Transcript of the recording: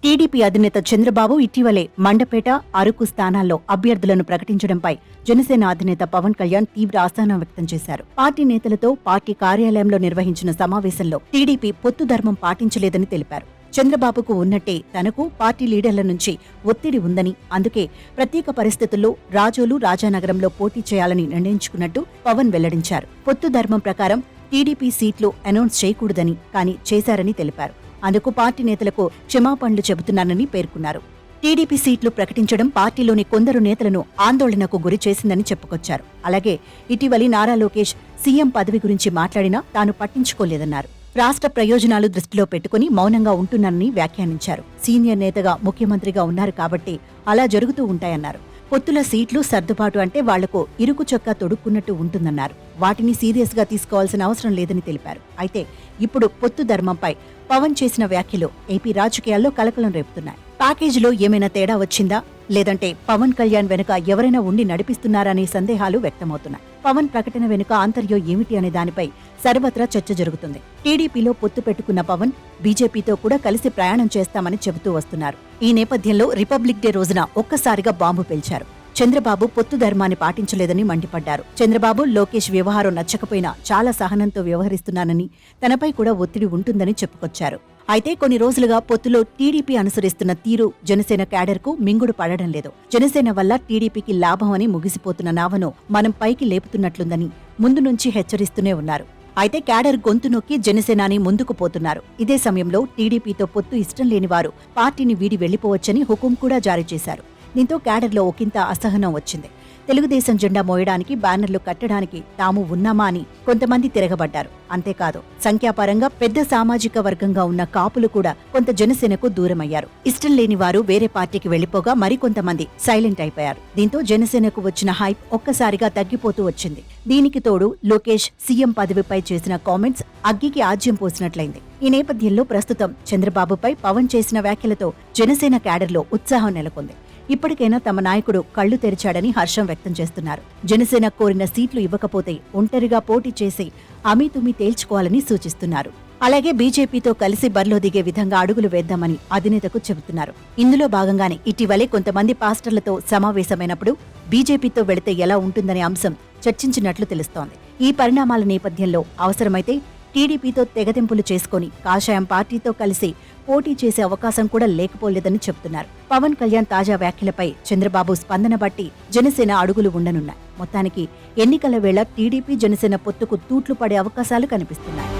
TDP అధినేత చంద్రబాబు ఇటీవలే మండపేట, అరకు స్థానాల్లో అభ్యర్థులను ప్రకటించడంపై జనసేన అధినేత పవన్ కళ్యాణ్ తీవ్ర అసహనం వ్యక్తం చేశారు. పార్టీ నేతలతో పార్టీ కార్యాలయంలో నిర్వహించిన సమావేశంలో టీడీపీ పొత్తు ధర్మం పాటించలేదని తెలిపారు. చంద్రబాబుకు ఉన్నట్టే తనకు పార్టీ లీడర్ల నుంచి ఒత్తిడి ఉందని, అందుకే ప్రత్యేక పరిస్థితుల్లో రాజోలు, రాజానగరంలో పోటీ చేయాలని నిర్ణయించుకున్నట్టు పవన్ వెల్లడించారు. పొత్తు ధర్మం ప్రకారం టీడీపీ సీట్లు అనౌన్స్ చేయకూడదని, కానీ చేశారని తెలిపారు. అందుకు పార్టీ నేతలకు క్షమాపణలు చెబుతున్నానని పేర్కొన్నారు. టీడీపీ సీట్లు ప్రకటించడం పార్టీలోని కొందరు నేతలను ఆందోళనకు గురి చేసిందని చెప్పుకొచ్చారు. అలాగే ఇటీవలి నారా లోకేష్ సీఎం పదవి గురించి మాట్లాడినా తాను పట్టించుకోలేదన్నారు. రాష్ట్ర ప్రయోజనాలు దృష్టిలో పెట్టుకుని మౌనంగా ఉంటున్నానని వ్యాఖ్యానించారు. సీనియర్ నేతగా ముఖ్యమంత్రిగా ఉన్నారు కాబట్టి అలా జరుగుతూ ఉంటాయన్నారు. పొత్తుల సీట్లు సర్దుబాటు అంటే వాళ్లకు ఇరుకు చొక్కా తొడుక్కున్నట్టు ఉంటుందన్నారు. వాటిని సీరియస్ గా తీసుకోవాల్సిన అవసరం లేదని తెలిపారు. అయితే ఇప్పుడు పొత్తు ధర్మంపై పవన్ చేసిన వ్యాఖ్యలు ఏపీ రాజకీయాల్లో కలకలం రేపుతున్నాయి. ప్యాకేజీలో ఏమైనా తేడా వచ్చిందా, లేదంటే పవన్ కళ్యాణ్ వెనుక ఎవరైనా ఉండి నడిపిస్తున్నారనే సందేహాలు వ్యక్తమవుతున్నాయి. పవన్ ప్రకటన వెనుక ఆంతర్యం ఏమిటి అనే దానిపై సర్వత్రా చర్చ జరుగుతుంది. టీడీపీలో పొత్తు పెట్టుకున్న పవన్ బీజేపీతో కూడా కలిసి ప్రయాణం చేస్తామని చెబుతూ వస్తున్నారు. ఈ నేపథ్యంలో రిపబ్లిక్ డే రోజున ఒక్కసారిగా బాంబు పేల్చారు. చంద్రబాబు పొత్తు ధర్మాన్ని పాటించలేదని మండిపడ్డారు. చంద్రబాబు, లోకేష్ వ్యవహారం నచ్చకపోయినా చాలా సహనంతో వ్యవహరిస్తున్నానని, తనపై కూడా ఒత్తిడి ఉంటుందని చెప్పుకొచ్చారు. అయితే కొన్ని రోజులుగా పొత్తులో టీడీపీ అనుసరిస్తున్న తీరు జనసేన క్యాడర్కు మింగుడు పడడం లేదు. జనసేన వల్ల టీడీపీకి లాభం అని ముగిసిపోతున్న నావను మనం పైకి లేపుతున్నట్లుందని ముందు నుంచి హెచ్చరిస్తూనే ఉన్నారు. అయితే క్యాడర్ గొంతు నొక్కి జనసేనాని ముందుకు పోతున్నారు. ఇదే సమయంలో టీడీపీతో పొత్తు ఇష్టం లేని వారు పార్టీని వీడి వెళ్లిపోవచ్చని హుకుం కూడా జారీ చేశారు. దీంతో క్యాడర్లో ఒకంత అసహనం వచ్చింది. తెలుగుదేశం జెండా మోయడానికి, బ్యానర్లు కట్టడానికి తాము ఉన్నామా అని కొంతమంది తిరగబడ్డారు. అంతేకాదు సంఖ్యాపరంగా పెద్ద సామాజిక వర్గంగా ఉన్న కాపులు కూడా కొంత జనసేనకు దూరమయ్యారు. ఇష్టం లేని వారు వేరే పార్టీకి వెళ్లిపోగా మరికొంతమంది సైలెంట్ అయిపోయారు. దీంతో జనసేనకు వచ్చిన హైప్ ఒక్కసారిగా తగ్గిపోతూ వచ్చింది. దీనికి తోడు లోకేష్ సీఎం పదవిపై చేసిన కామెంట్స్ అగ్గికి ఆజ్యం పోసినట్లయింది. ఈ నేపథ్యంలో ప్రస్తుతం చంద్రబాబుపై పవన్ చేసిన వ్యాఖ్యలతో జనసేన క్యాడర్లో ఉత్సాహం నెలకొంది. ఇప్పటికైనా తమ నాయకుడు కళ్లు తెరిచాడని హర్షం వ్యక్తం చేస్తున్నారు. జనసేన కోరిన సీట్లు ఇవ్వకపోతే ఒంటరిగా పోటీ చేసి అమీతుమీ తేల్చుకోవాలని సూచిస్తున్నారు. అలాగే బీజేపీతో కలిసి బరిలో దిగే విధంగా అడుగులు వేద్దామని అధినేతకు చెబుతున్నారు. ఇందులో భాగంగానే ఇటీవలే కొంతమంది పాస్టర్లతో సమావేశమైనప్పుడు బీజేపీతో వెళితే ఎలా ఉంటుందనే అంశం చర్చించినట్లు తెలుస్తోంది. ఈ పరిణామాల నేపథ్యంలో అవసరమైతే టీడీపీతో తెగదెంపులు చేసుకుని కాషాయం పార్టీతో కలిసి పోటీ చేసే అవకాశం కూడా లేకపోలేదని చెబుతున్నారు. పవన్ కళ్యాణ్ తాజా వ్యాఖ్యలపై చంద్రబాబు స్పందన బట్టి జనసేన అడుగులు ఉండనున్నాయి. మొత్తానికి ఎన్నికల వేళ టీడీపీ జనసేన పొత్తుకు తూట్లు పడే అవకాశాలు కనిపిస్తున్నాయి.